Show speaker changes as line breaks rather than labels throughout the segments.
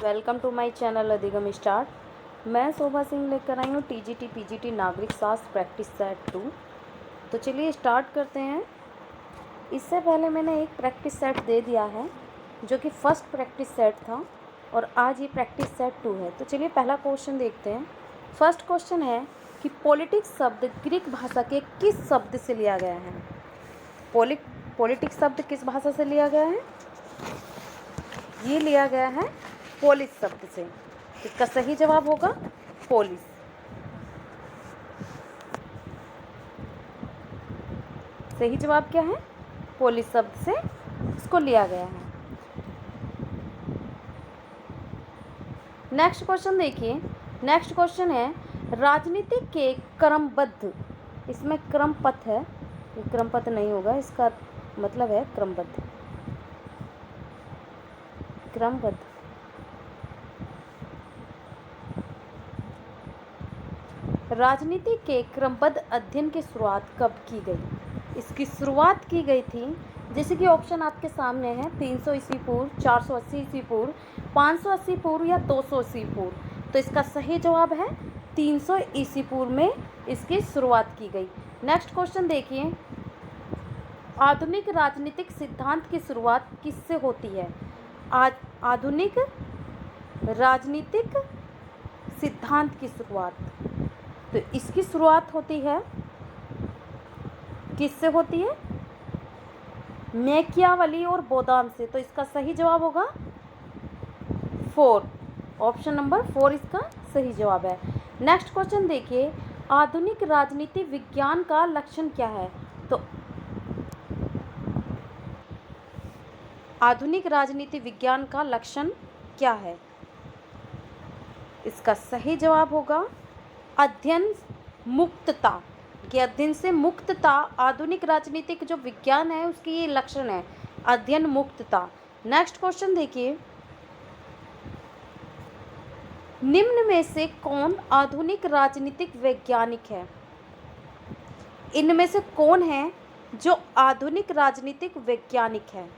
Welcome to my channel अधिगम start. मैं शोभा सिंह लेकर आई हूँ टीजीटी पीजीटी नागरिक शास्त्र प्रैक्टिस सेट 2। तो चलिए स्टार्ट करते हैं। इससे पहले मैंने एक प्रैक्टिस सेट दे दिया है जो कि फर्स्ट प्रैक्टिस सेट था और आज ये प्रैक्टिस सेट 2 है। तो चलिए पहला क्वेश्चन देखते हैं। फर्स्ट क्वेश्चन है कि पॉलिटिक्स शब्द ग्रीक भाषा के किस शब्द से लिया गया है। पॉलिटिक्स शब्द किस भाषा से लिया गया है? ये लिया गया है पोलिस शब्द से। इसका सही जवाब होगा पोलिस। सही जवाब क्या है? पोलिस शब्द से इसको लिया गया है। नेक्स्ट क्वेश्चन देखिए। नेक्स्ट क्वेश्चन है राजनीति के क्रमबद्ध, इसमें क्रमपथ है, ये क्रमपथ नहीं होगा, इसका मतलब है क्रमबद्ध। क्रमबद्ध राजनीति के क्रमबद्ध अध्ययन की शुरुआत कब की गई? इसकी शुरुआत की गई थी, जैसे कि ऑप्शन आपके सामने है, 300 ईस्वी पूर्व, 480 ईस्वी पूर्व, 580 पूर्व या 200 ईस्वी पूर्व। तो इसका सही जवाब है 300 ईस्वी पूर्व में इसकी शुरुआत की गई। नेक्स्ट क्वेश्चन देखिए। आधुनिक राजनीतिक सिद्धांत की शुरुआत किससे होती है? आधुनिक राजनीतिक सिद्धांत की शुरुआत, तो इसकी शुरुआत होती है, किससे होती है? मैकियावेली और बोधान से। तो इसका सही जवाब होगा 4, ऑप्शन नंबर 4 इसका सही जवाब है। नेक्स्ट क्वेश्चन देखिए। आधुनिक राजनीति विज्ञान का लक्षण क्या है? तो आधुनिक राजनीति विज्ञान का लक्षण क्या है? इसका सही जवाब होगा अध्ययन मुक्तता। कि अध्ययन से मुक्तता आधुनिक राजनीतिक जो विज्ञान है उसकी ये लक्षण है, अध्ययन मुक्तता। नेक्स्ट क्वेश्चन देखिए। निम्न में से कौन आधुनिक राजनीतिक वैज्ञानिक है? इनमें से कौन है जो आधुनिक राजनीतिक वैज्ञानिक है?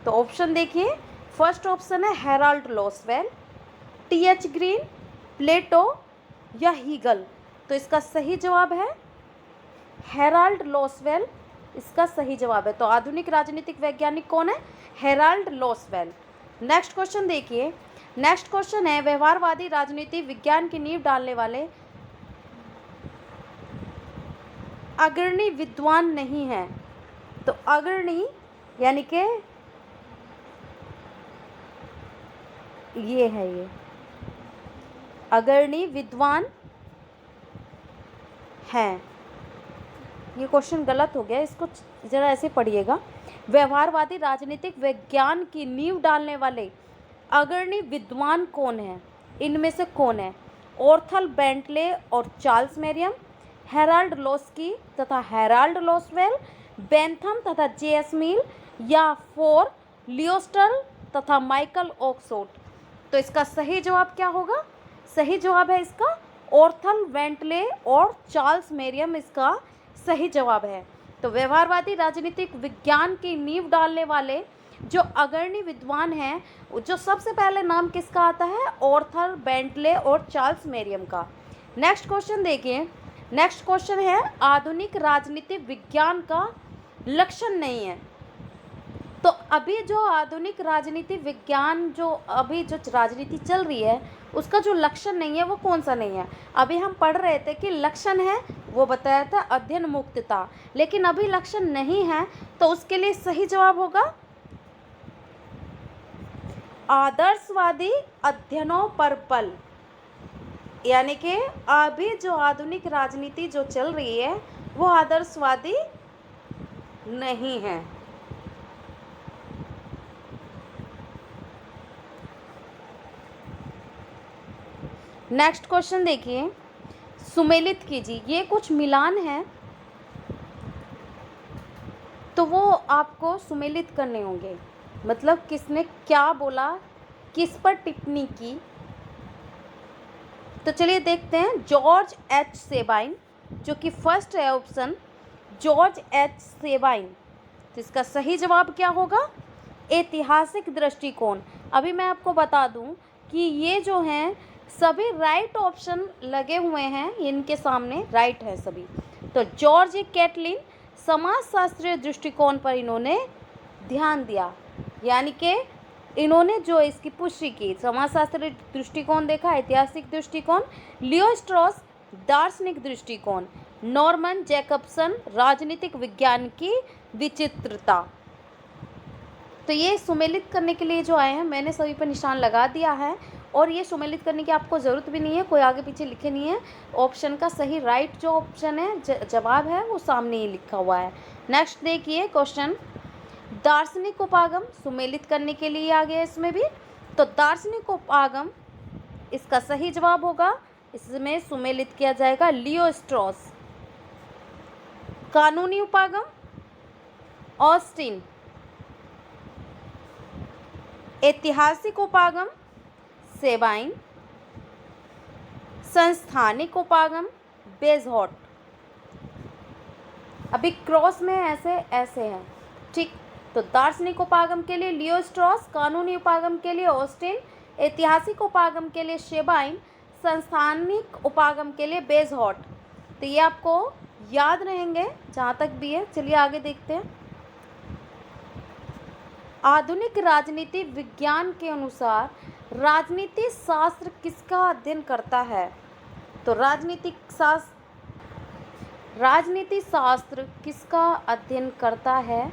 तो ऑप्शन देखिए। फर्स्ट ऑप्शन है हेराल्ड लॉसवेल, टीएच ग्रीन, प्लेटो या हीगल। तो इसका सही जवाब है हेराल्ड लॉसवेल, इसका सही जवाब है। तो आधुनिक राजनीतिक वैज्ञानिक कौन है? Herald Lasswell. नेक्स्ट क्वेश्चन देखिए। नेक्स्ट क्वेश्चन है व्यवहारवादी राजनीति विज्ञान की नींव डालने वाले अग्रणी विद्वान नहीं है। तो अग्रणी यानी कि ये है, ये अग्रणी विद्वान हैं। ये क्वेश्चन गलत हो गया, इसको ज़रा ऐसे पढ़िएगा। व्यवहारवादी राजनीतिक विज्ञान की नींव डालने वाले अग्रणी विद्वान कौन हैं? इनमें से कौन है? ऑर्थल बेंटले और चार्ल्स मेरियम, हेराल्ड लॉस्की तथा हेराल्ड लॉसवेल, बेंथम तथा जेएस मिल या फोर लियोस्टर तथा माइकल ऑक्सफोर्ड। तो इसका सही जवाब क्या होगा? सही जवाब है इसका ऑर्थल बेंटले और चार्ल्स मेरियम, इसका सही जवाब है। तो व्यवहारवादी राजनीतिक विज्ञान की नींव डालने वाले जो अग्रणी विद्वान हैं, जो सबसे पहले नाम किसका आता है? ऑर्थल बेंटले और चार्ल्स मेरियम का। नेक्स्ट क्वेश्चन देखिए। नेक्स्ट क्वेश्चन है आधुनिक राजनीतिक विज्ञान का लक्षण नहीं है। तो अभी जो आधुनिक राजनीति विज्ञान, जो अभी जो राजनीति चल रही है, उसका जो लक्षण नहीं है वो कौन सा नहीं है? अभी हम पढ़ रहे थे कि लक्षण है, वो बताया था अध्ययन मुक्तता, लेकिन अभी लक्षण नहीं है, तो उसके लिए सही जवाब होगा आदर्शवादी अध्ययनों पर बल। यानी कि अभी जो आधुनिक राजनीति जो चल रही है वो आदर्शवादी नहीं है। नेक्स्ट क्वेश्चन देखिए। सुमेलित कीजिए, ये कुछ मिलान है तो वो आपको सुमेलित करने होंगे, मतलब किसने क्या बोला, किस पर टिप्पणी की। तो चलिए देखते हैं। जॉर्ज एच सेबाइन, जो कि फर्स्ट है ऑप्शन, जॉर्ज एच सेबाइन। तो इसका सही जवाब क्या होगा? ऐतिहासिक दृष्टिकोण। अभी मैं आपको बता दूं कि ये जो हैं सभी राइट ऑप्शन लगे हुए हैं, इनके सामने राइट है सभी। तो जॉर्ज कैटलिन समाजशास्त्रीय दृष्टिकोण पर इन्होंने ध्यान दिया, यानी कि इन्होंने जो इसकी पुष्टि की, समाजशास्त्रीय दृष्टिकोण देखा, ऐतिहासिक दृष्टिकोण, लियो स्ट्रॉस दार्शनिक दृष्टिकोण, नॉर्मन जैकबसन राजनीतिक विज्ञान की विचित्रता। तो ये सुमेलित करने के लिए जो आए हैं, मैंने सभी पर निशान लगा दिया है, और ये सुमेलित करने की आपको ज़रूरत भी नहीं है, कोई आगे पीछे लिखे नहीं है। ऑप्शन का सही राइट जो ऑप्शन है जवाब है वो सामने ही लिखा हुआ है। नेक्स्ट देखिए क्वेश्चन, दार्शनिक उपागम सुमेलित करने के लिए आ गया इसमें भी। तो दार्शनिक उपागम इसका सही जवाब होगा, इसमें सुमेलित किया जाएगा लियो स्ट्रॉस। कानूनी उपागम ऑस्टिन। ऐतिहासिक उपागम सेबाइन। संस्थानिक उपागम बेजहॉट। अभी क्रॉस में ऐसे ऐसे हैं, ठीक। तो दार्शनिक उपागम के लिए लियो स्ट्रॉस, कानूनी उपागम के लिए ऑस्टिन, ऐतिहासिक उपागम के लिए शेबाइन, संस्थानिक उपागम के लिए बेजहॉट। तो ये आपको याद रहेंगे जहाँ तक भी है। चलिए आगे देखते हैं। आधुनिक राजनीति विज्ञान के अनुसार राजनीति शास्त्र किसका अध्ययन करता है? तो राजनीति शास्त्र किसका अध्ययन करता है?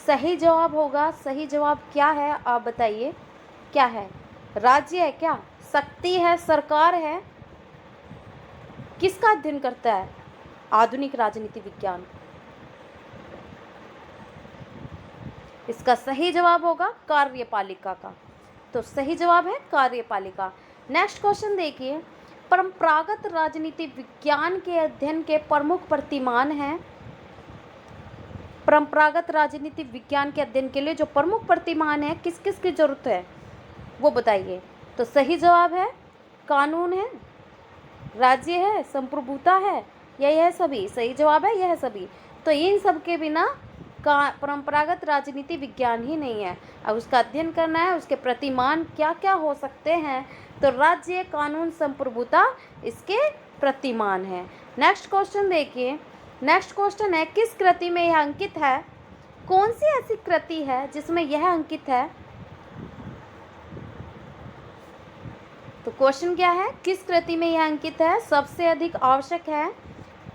सही जवाब होगा, सही जवाब क्या है आप बताइए, क्या है? राज्य है क्या? शक्ति है? सरकार है? किसका अध्ययन करता है आधुनिक राजनीति विज्ञान? इसका सही जवाब होगा कार्यपालिका का। तो सही जवाब है कार्यपालिका। नेक्स्ट क्वेश्चन देखिए, परंपरागत राजनीति विज्ञान के अध्ययन के प्रमुख प्रतिमान हैं। परंपरागत राजनीति विज्ञान के अध्ययन के लिए जो प्रमुख प्रतिमान है, किस किस की जरूरत है वो बताइए। तो सही जवाब है कानून है, राज्य है, संप्रभुता है, यह है सभी। सही जवाब है यह सभी। तो इन सब के बिना परंपरागत राजनीति विज्ञान ही नहीं है। अब उसका अध्ययन करना है, उसके प्रतिमान क्या क्या हो सकते हैं। तो राज्य, कानून, संप्रभुता इसके प्रतिमान हैं। नेक्स्ट क्वेश्चन देखिए। नेक्स्ट क्वेश्चन है, किस कृति में यह अंकित है? कौन सी ऐसी कृति है जिसमें यह अंकित है? तो क्वेश्चन क्या है, किस कृति में यह अंकित है? सबसे अधिक आवश्यक है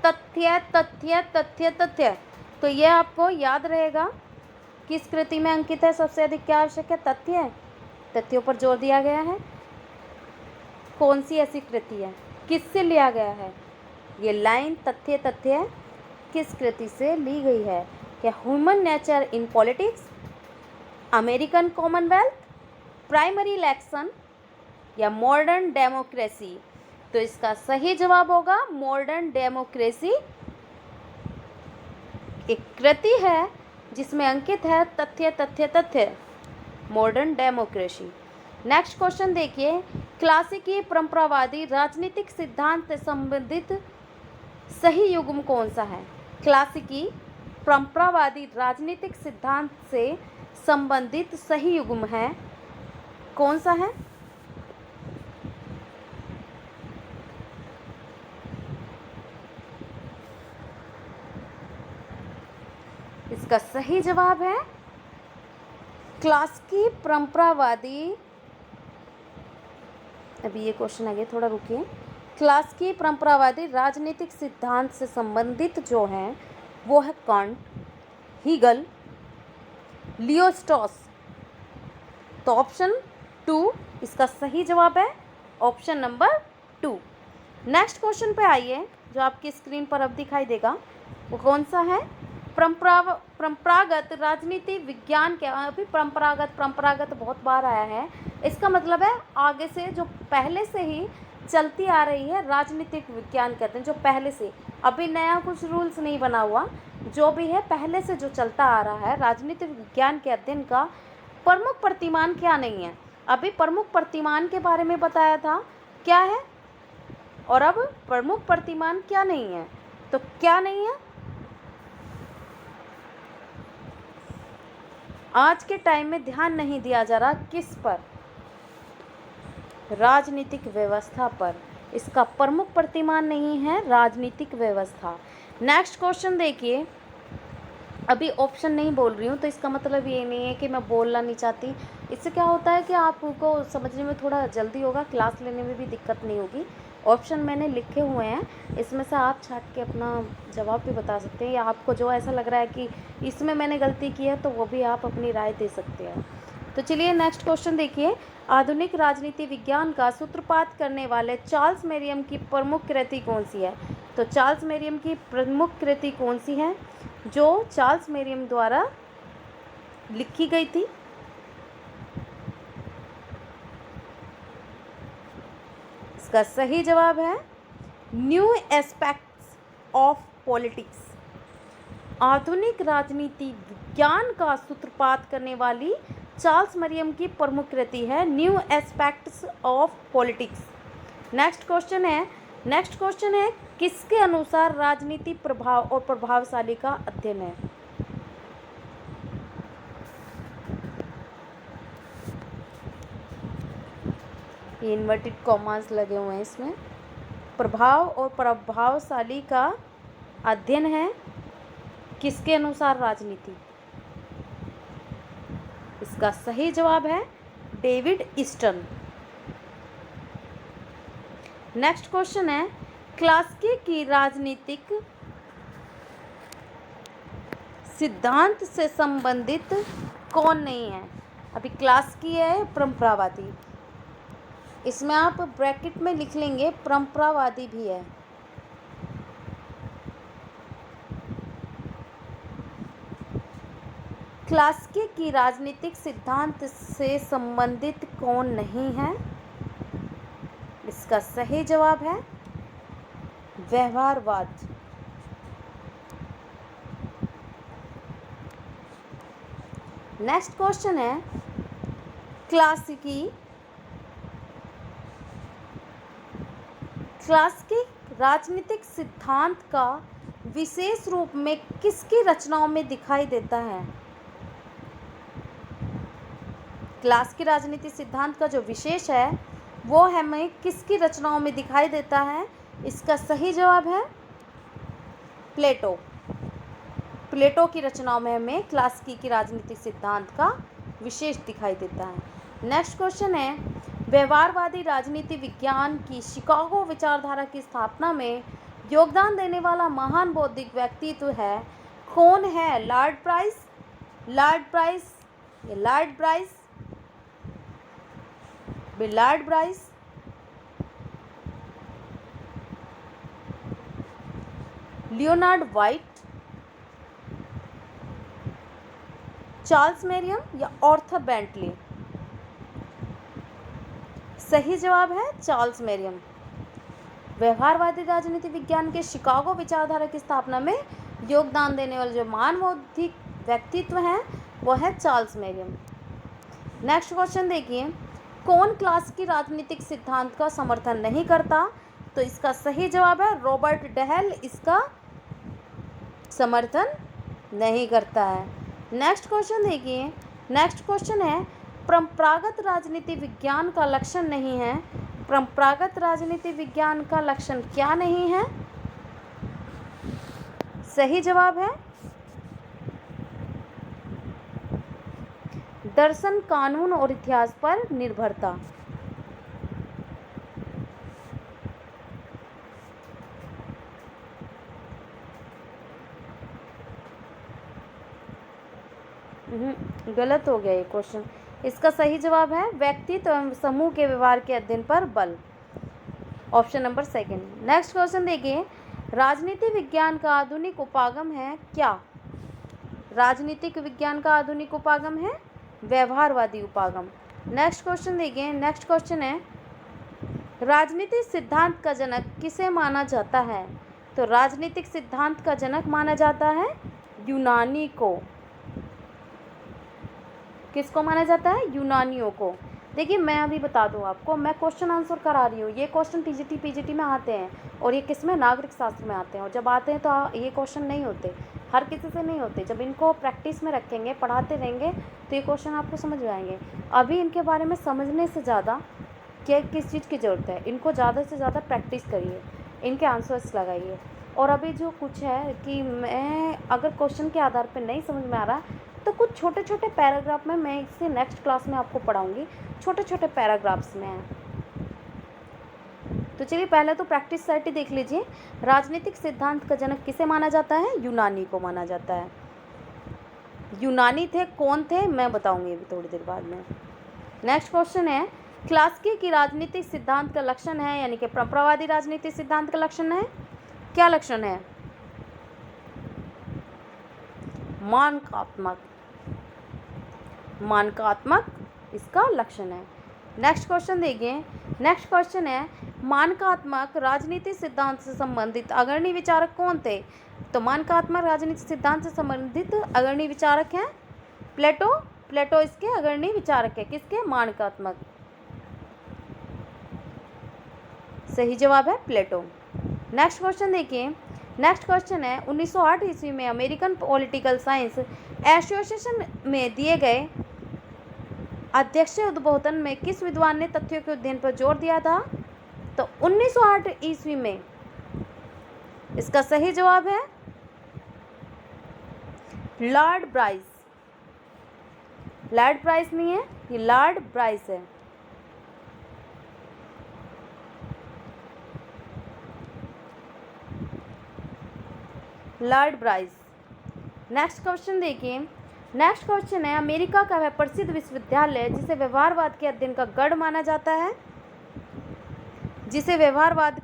तथ्य तथ्य तथ्य तथ्य। तो ये आपको याद रहेगा, किस कृति में अंकित है, सबसे अधिक क्या आवश्यक है? तथ्य। तथ्यों पर जोर दिया गया है। कौन सी ऐसी कृति है, किससे लिया गया है? ये लाइन तथ्य तथ्य किस कृति से ली गई है? क्या human nature in politics, American Commonwealth, primary election या मॉडर्न डेमोक्रेसी? तो इसका सही जवाब होगा मॉडर्न डेमोक्रेसी। एक कृति है जिसमें अंकित है तथ्य तथ्य तथ्य, मॉडर्न डेमोक्रेसी। नेक्स्ट क्वेश्चन देखिए, क्लासिकी परंपरावादी राजनीतिक सिद्धांत से संबंधित सही युग्म कौन सा है? क्लासिकी परंपरावादी राजनीतिक सिद्धांत से संबंधित सही युग्म है, कौन सा है? इसका सही जवाब है क्लासिकी परंपरावादी। अभी ये क्वेश्चन आ गया, थोड़ा रुकिए। क्लासिकी परंपरावादी राजनीतिक सिद्धांत से संबंधित जो हैं वो है कांट, हीगल, लियो स्ट्रॉस। तो ऑप्शन 2 इसका सही जवाब है, ऑप्शन नंबर 2। नेक्स्ट क्वेश्चन पे आइए, जो आपकी स्क्रीन पर अब दिखाई देगा, वो कौन सा है? परंपरागत राजनीति विज्ञान के। अभी परंपरागत बहुत बार आया है, इसका मतलब है आगे से जो पहले से ही चलती आ रही है राजनीतिक विज्ञान कहते हैं, जो पहले से, अभी नया कुछ रूल्स नहीं बना हुआ, जो भी है पहले से जो चलता आ रहा है राजनीतिक विज्ञान के अध्ययन का प्रमुख प्रतिमान क्या नहीं है। अभी प्रमुख प्रतिमान के बारे में बताया था क्या है, और अब प्रमुख प्रतिमान क्या नहीं है। तो क्या नहीं है? आज के टाइम में ध्यान नहीं दिया जा रहा किस पर? राजनीतिक व्यवस्था पर। इसका प्रमुख प्रतिमान नहीं है राजनीतिक व्यवस्था। नेक्स्ट क्वेश्चन देखिए, अभी ऑप्शन नहीं बोल रही हूँ तो इसका मतलब ये नहीं है कि मैं बोलना नहीं चाहती। इससे क्या होता है कि आपको समझने में थोड़ा जल्दी होगा, क्लास लेने में भी दिक्कत नहीं होगी। ऑप्शन मैंने लिखे हुए हैं, इसमें से आप छाट के अपना जवाब भी बता सकते हैं, या आपको जो ऐसा लग रहा है कि इसमें मैंने गलती की है तो वो भी आप अपनी राय दे सकते हैं। तो चलिए नेक्स्ट क्वेश्चन देखिए, आधुनिक राजनीति विज्ञान का सूत्रपात करने वाले चार्ल्स मेरियम की प्रमुख कृति कौन सी है? तो चार्ल्स मेरियम की प्रमुख कृति कौन सी है जो चार्ल्स मेरियम द्वारा लिखी गई थी? इसका सही जवाब है न्यू एस्पेक्ट्स ऑफ पॉलिटिक्स। आधुनिक राजनीति विज्ञान का सूत्रपात करने वाली चार्ल्स मेरियम की प्रमुख कृति है new aspects of politics. Next question है किसके अनुसार राजनीति प्रभाव और प्रभावशाली का अध्ययन है? ये इन्वर्टेड कॉमास लगे हुए हैं इसमें। प्रभाव और प्रभावशाली का अध्ययन है किसके अनुसार राजनीति? इसका सही जवाब है डेविड ईस्टन। नेक्स्ट क्वेश्चन है क्लास्की की राजनीतिक सिद्धांत से संबंधित कौन नहीं है? अभी क्लास्की है परंपरावादी, इसमें आप ब्रैकेट में लिख लेंगे परंपरावादी भी है। क्लास्की की राजनीतिक सिद्धांत से संबंधित कौन नहीं है? इसका सही जवाब है व्यवहारवाद। नेक्स्ट क्वेश्चन है क्लास्की राजनीतिक सिद्धांत का विशेष रूप में किसकी रचनाओं में दिखाई देता है? क्लास्की राजनीतिक सिद्धांत का जो विशेष है वो हमें किसकी रचनाओं में दिखाई देता है? इसका सही जवाब है प्लेटो की रचनाओं में हमें क्लास्की की राजनीतिक सिद्धांत का विशेष दिखाई देता है। नेक्स्ट क्वेश्चन है व्यवहारवादी राजनीति विज्ञान की शिकागो विचारधारा की स्थापना में योगदान देने वाला महान बौद्धिक व्यक्तित्व है कौन है? Lord Bryce, Leonard white, Charles मेरियम या आर्थर बेंटली? सही जवाब है चार्ल्स मेरियम। व्यवहारवादी राजनीति विज्ञान के शिकागो विचारधारा की स्थापना में योगदान देने वाले जो महान बौद्धिक व्यक्तित्व हैं वो है चार्ल्स मेरियम। नेक्स्ट क्वेश्चन देखिए, कौन क्लास्की राजनीतिक सिद्धांत का समर्थन नहीं करता? तो इसका सही जवाब है रॉबर्ट डहेल इसका समर्थन नहीं करता है। नेक्स्ट क्वेश्चन देखिए, नेक्स्ट क्वेश्चन है परंपरागत राजनीति विज्ञान का लक्षण नहीं है। परंपरागत राजनीति विज्ञान का लक्षण क्या नहीं है? सही जवाब है दर्शन, कानून और इतिहास पर निर्भरता। गलत हो गया ये क्वेश्चन। इसका सही जवाब है व्यक्तित्व एवं समूह के व्यवहार के अध्ययन पर बल। Option number second. Next question देखिए, राजनीति विज्ञान का आधुनिक उपागम है क्या? राजनीतिक विज्ञान का आधुनिक उपागम है व्यवहारवादी उपागम। नेक्स्ट क्वेश्चन देखिए, नेक्स्ट क्वेश्चन है राजनीतिक सिद्धांत का जनक किसे माना जाता है? तो राजनीतिक सिद्धांत का जनक माना जाता है यूनानी को। किसको माना जाता है? यूनानियों को। देखिए मैं अभी बता दूं आपको, मैं क्वेश्चन आंसर करा रही हूँ। ये क्वेश्चन पीजीटी में आते हैं और ये किस में? नागरिक शास्त्र में आते हैं। और जब आते हैं तो ये क्वेश्चन नहीं होते, हर किसी से नहीं होते। जब इनको प्रैक्टिस में रखेंगे, पढ़ाते रहेंगे तो ये क्वेश्चन आपको समझ में आएंगे। अभी इनके बारे में समझने से ज़्यादा क्या किस चीज़ की ज़रूरत है, इनको ज़्यादा से ज़्यादा प्रैक्टिस करिए, इनके आंसर्स लगाइए। और अभी जो कुछ है कि मैं अगर क्वेश्चन के आधार पर नहीं समझ में आ रहा तो कुछ छोटे छोटे पैराग्राफ में मैं इसे नेक्स्ट क्लास में आपको पढ़ाऊँगी, छोटे छोटे पैराग्राफ्स में है। तो चलिए पहले तो प्रैक्टिस सेट ही देख लीजिए। राजनीतिक सिद्धांत का जनक किसे माना जाता है? यूनानी को माना जाता है। यूनानी थे, कौन थे मैं बताऊंगी अभी थोड़ी देर बाद में। नेक्स्ट क्वेश्चन है, क्लासिकी की राजनीतिक सिद्धांत का लक्षण है, यानी कि परंपरावादी राजनीतिक सिद्धांत का लक्षण है, क्या लक्षण है? मानकात्मक, मानकात्मक इसका लक्षण है। नेक्स्ट क्वेश्चन देखिए, नेक्स्ट क्वेश्चन है, मानकात्मक राजनीतिक सिद्धांत से संबंधित अग्रणी विचारक कौन थे? तो मानकात्मक राजनीतिक सिद्धांत से संबंधित अग्रणी विचारक हैं प्लेटो। प्लेटो इसके अग्रणी विचारक है, किसके? मानकात्मक। सही जवाब है प्लेटो। नेक्स्ट क्वेश्चन देखिए, नेक्स्ट क्वेश्चन है, 1908 ईस्वी में अमेरिकन पॉलिटिकल साइंस एसोसिएशन में दिए गए अध्यक्षीय उद्बोधन में किस विद्वान ने तथ्यों के अध्ययन पर जोर दिया था? तो 1908 ईस्वी में। इसका सही जवाब है लॉर्ड ब्राइस। लॉर्ड ब्राइस नहीं है, ये लॉर्ड ब्राइस है। Lord Bryce. नेक्स्ट क्वेश्चन देखिए, नेक्स्ट क्वेश्चन है, अमेरिका का वह प्रसिद्ध विश्वविद्यालय जिसे व्यवहारवाद के अध्ययन का गढ़ माना जाता है, जिसे व्यवहारवाद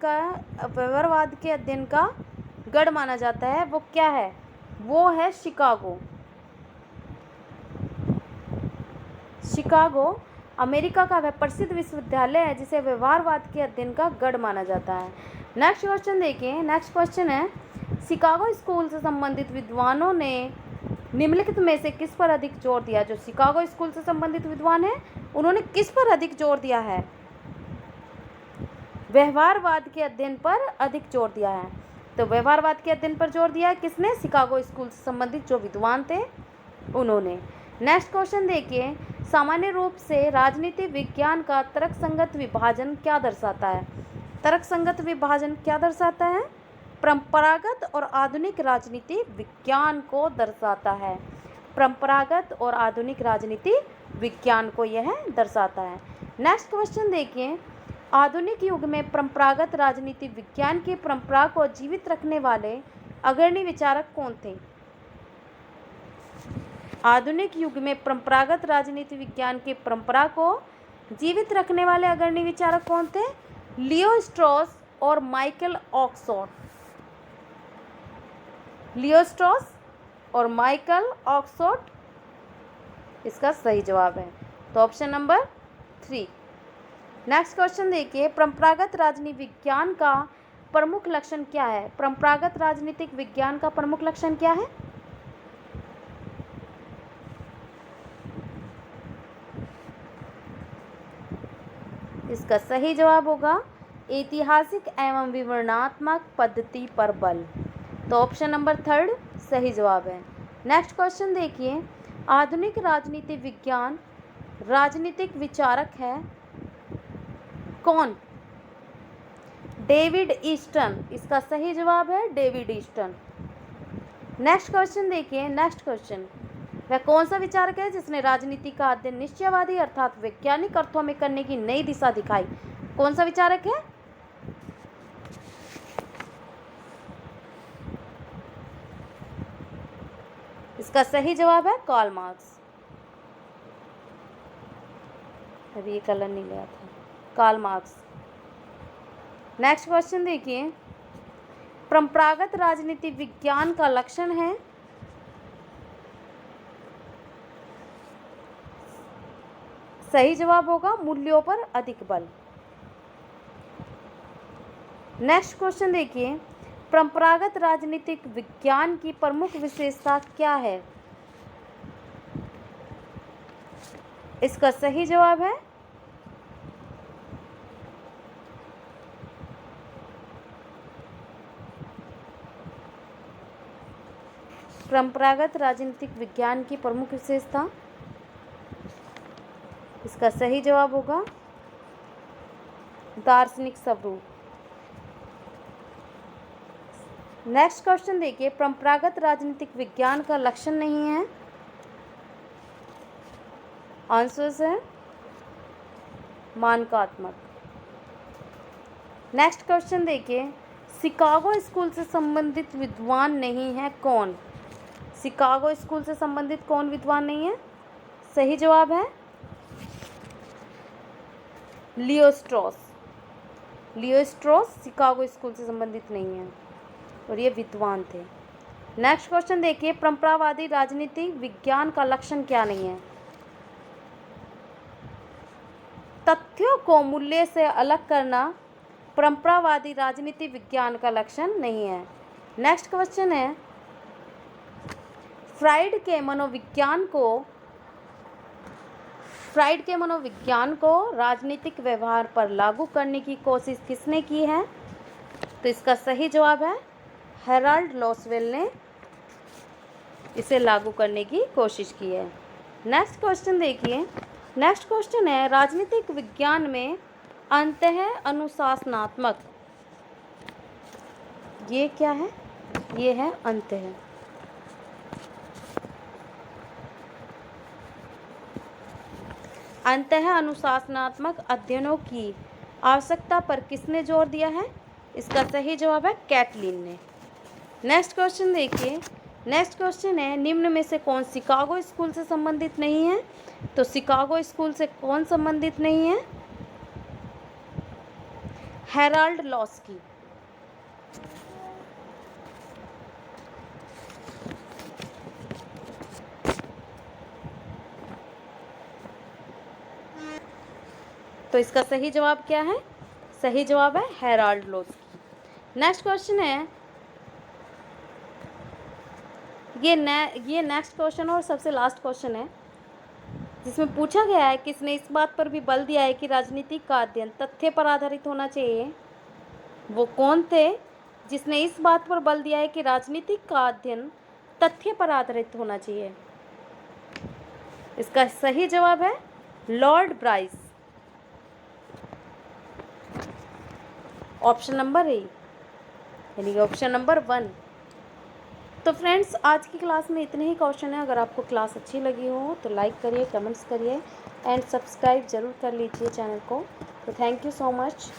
के अध्ययन का गढ़ माना जाता है, वो क्या है? वो है शिकागो। शिकागो अमेरिका का वह प्रसिद्ध विश्वविद्यालय है जिसे व्यवहारवाद के अध्ययन का गढ़ माना जाता है। नेक्स्ट क्वेश्चन देखिए, नेक्स्ट क्वेश्चन है, शिकागो स्कूल से संबंधित विद्वानों ने निम्नलिखित में से किस पर अधिक जोर दिया? जो शिकागो स्कूल से संबंधित विद्वान हैं उन्होंने किस पर अधिक जोर दिया है? व्यवहारवाद के अध्ययन पर अधिक जोर दिया है। तो व्यवहारवाद के अध्ययन पर जोर दिया है किसने? शिकागो स्कूल से संबंधित जो विद्वान थे उन्होंने। नेक्स्ट क्वेश्चन देखिए, सामान्य रूप से राजनीति विज्ञान का तर्कसंगत विभाजन क्या दर्शाता है? तर्कसंगत विभाजन क्या दर्शाता है? परंपरागत और आधुनिक राजनीति विज्ञान को दर्शाता है। परंपरागत और आधुनिक राजनीति विज्ञान को यह दर्शाता है। नेक्स्ट क्वेश्चन देखिए, आधुनिक युग में परंपरागत राजनीति विज्ञान की परंपरा को जीवित रखने वाले अग्रणी विचारक कौन थे? आधुनिक युग में परंपरागत राजनीति विज्ञान की परंपरा को जीवित रखने वाले अग्रणी विचारक कौन थे? लियो स्ट्रॉस और माइकल ऑक्सफोर्ड। लियो स्ट्रॉस और माइकल ऑक्सफोर्ड इसका सही जवाब है। तो ऑप्शन नंबर 3। नेक्स्ट क्वेश्चन देखिए, परंपरागत राजनीति विज्ञान का प्रमुख लक्षण क्या है? परंपरागत राजनीतिक विज्ञान का प्रमुख लक्षण क्या है? इसका सही जवाब होगा ऐतिहासिक एवं विवरणात्मक पद्धति पर बल। तो ऑप्शन नंबर 3 सही जवाब है। नेक्स्ट क्वेश्चन देखिए, आधुनिक राजनीति विज्ञान राजनीतिक विचारक है कौन? David Easton. इसका सही जवाब है डेविड ईस्टन। नेक्स्ट क्वेश्चन देखिए, नेक्स्ट क्वेश्चन, वह कौन सा विचारक है जिसने राजनीति का अध्ययन निश्चयवादी अर्थात वैज्ञानिक अर्थों में करने की नई दिशा दिखाई? कौन सा विचारक है? इसका सही जवाब है कार्ल मार्क्स। अभी ये कलर नहीं लिया था, कार्ल मार्क्स। नेक्स्ट क्वेश्चन देखिए, परंपरागत राजनीति विज्ञान का लक्षण है, सही जवाब होगा मूल्यों पर अधिक बल। नेक्स्ट क्वेश्चन देखिए, परंपरागत राजनीतिक विज्ञान की प्रमुख विशेषता क्या है? इसका सही जवाब है परंपरागत राजनीतिक विज्ञान की प्रमुख विशेषता, इसका सही जवाब होगा दार्शनिक स्वरूप। नेक्स्ट क्वेश्चन देखिए, परंपरागत राजनीतिक विज्ञान का लक्षण नहीं है। आंसर्स है मानकात्मक। नेक्स्ट क्वेश्चन देखिए, शिकागो स्कूल से संबंधित विद्वान नहीं है कौन? शिकागो स्कूल से संबंधित कौन विद्वान नहीं है? सही जवाब है लियो स्ट्रॉस। लियो स्ट्रॉस शिकागो स्कूल से संबंधित नहीं है और ये विद्वान थे। नेक्स्ट क्वेश्चन देखिए, परंपरावादी राजनीति विज्ञान का लक्षण क्या नहीं है? तथ्यों को मूल्य से अलग करना परंपरावादी राजनीति विज्ञान का लक्षण नहीं है। नेक्स्ट क्वेश्चन है, फ्राइड के मनोविज्ञान को राजनीतिक व्यवहार पर लागू करने की कोशिश किसने की है? तो इसका सही जवाब है हेराल्ड लॉसवेल ने इसे लागू करने की कोशिश की है। नेक्स्ट क्वेश्चन देखिए, नेक्स्ट क्वेश्चन है, राजनीतिक विज्ञान में अंतः अनुशासनात्मक, ये क्या है? ये है अंतः। अंतः अनुशासनात्मक अध्ययनों की आवश्यकता पर किसने जोर दिया है? इसका सही जवाब है कैटलिन ने। नेक्स्ट क्वेश्चन देखिए, नेक्स्ट क्वेश्चन है, निम्न में से कौन शिकागो स्कूल से संबंधित नहीं है? तो शिकागो स्कूल से कौन संबंधित नहीं है? Herald Laski. तो इसका सही जवाब क्या है? सही जवाब है हेराल्ड लॉस्की। नेक्स्ट क्वेश्चन है, ये नेक्स्ट क्वेश्चन और सबसे लास्ट क्वेश्चन है, जिसमें पूछा गया है किसने इस बात पर भी बल दिया है कि राजनीति का अध्ययन तथ्य पर आधारित होना चाहिए? वो कौन थे जिसने इस बात पर बल दिया है कि राजनीति का अध्ययन तथ्य पर आधारित होना चाहिए? इसका सही जवाब है Lord Bryce. Option number A, यानी ऑप्शन नंबर 1। तो फ्रेंड्स, आज की क्लास में इतने ही क्वेश्चन है। अगर आपको क्लास अच्छी लगी हो तो लाइक करिए, कमेंट्स करिए एंड सब्सक्राइब ज़रूर कर लीजिए चैनल को। तो थैंक यू सो मच।